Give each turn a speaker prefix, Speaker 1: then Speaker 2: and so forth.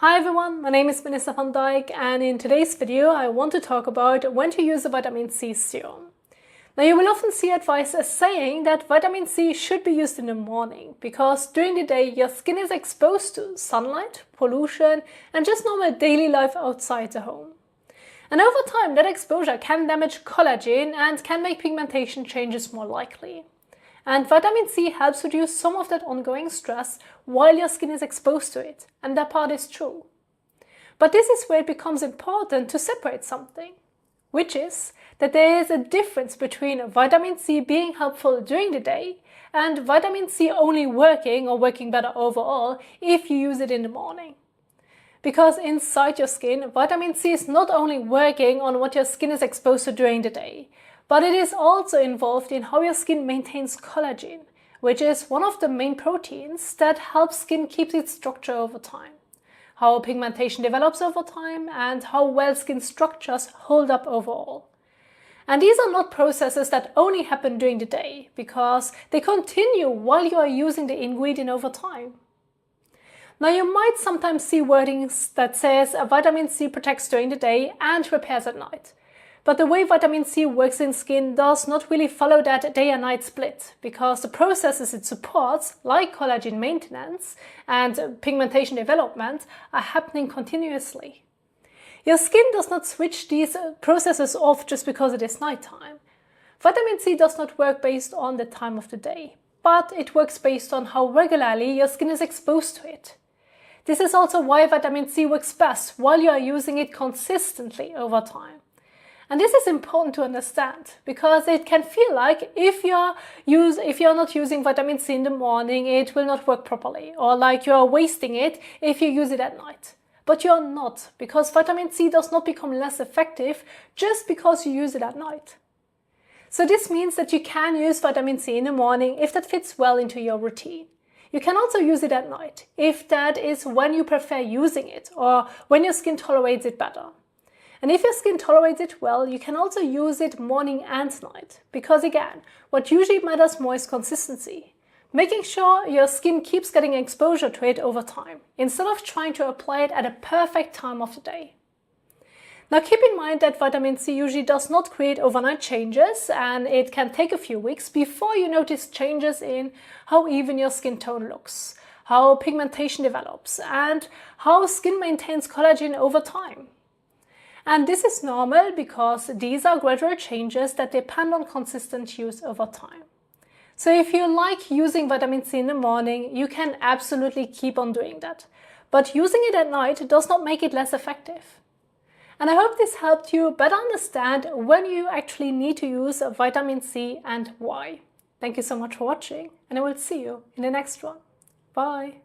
Speaker 1: Hi everyone, my name is Melissa van Dijk, and in today's video I want to talk about when to use a vitamin C serum. Now you will often see advice as saying that vitamin C should be used in the morning because during the day your skin is exposed to sunlight, pollution and just normal daily life outside the home. And over time that exposure can damage collagen and can make pigmentation changes more likely. And vitamin C helps reduce some of that ongoing stress while your skin is exposed to it, and that part is true. But this is where it becomes important to separate something, which is that there is a difference between vitamin C being helpful during the day and vitamin C only working or working better overall if you use it in the morning. Because inside your skin, vitamin C is not only working on what your skin is exposed to during the day, but it is also involved in how your skin maintains collagen, which is one of the main proteins that helps skin keep its structure over time, how pigmentation develops over time, and how well skin structures hold up overall. And these are not processes that only happen during the day, because they continue while you are using the ingredient over time. Now you might sometimes see wordings that says vitamin C protects during the day and repairs at night. But the way vitamin C works in skin does not really follow that day and night split, because the processes it supports, like collagen maintenance and pigmentation development, are happening continuously. Your skin does not switch these processes off just because it is nighttime. Vitamin C does not work based on the time of the day, but it works based on how regularly your skin is exposed to it. This is also why vitamin C works best while you are using it consistently over time. And this is important to understand because it can feel like if you're not using vitamin C in the morning, it will not work properly, or like you are wasting it if you use it at night. But you're not, because vitamin C does not become less effective just because you use it at night. So this means that you can use vitamin C in the morning if that fits well into your routine. You can also use it at night if that is when you prefer using it or when your skin tolerates it better. And if your skin tolerates it well, you can also use it morning and night. Because again, what usually matters more is consistency. Making sure your skin keeps getting exposure to it over time, instead of trying to apply it at a perfect time of the day. Now keep in mind that vitamin C usually does not create overnight changes, and it can take a few weeks before you notice changes in how even your skin tone looks, how pigmentation develops, and how skin maintains collagen over time. And this is normal because these are gradual changes that depend on consistent use over time. So if you like using vitamin C in the morning, you can absolutely keep on doing that. But using it at night does not make it less effective. And I hope this helped you better understand when you actually need to use vitamin C and why. Thank you so much for watching, and I will see you in the next one. Bye!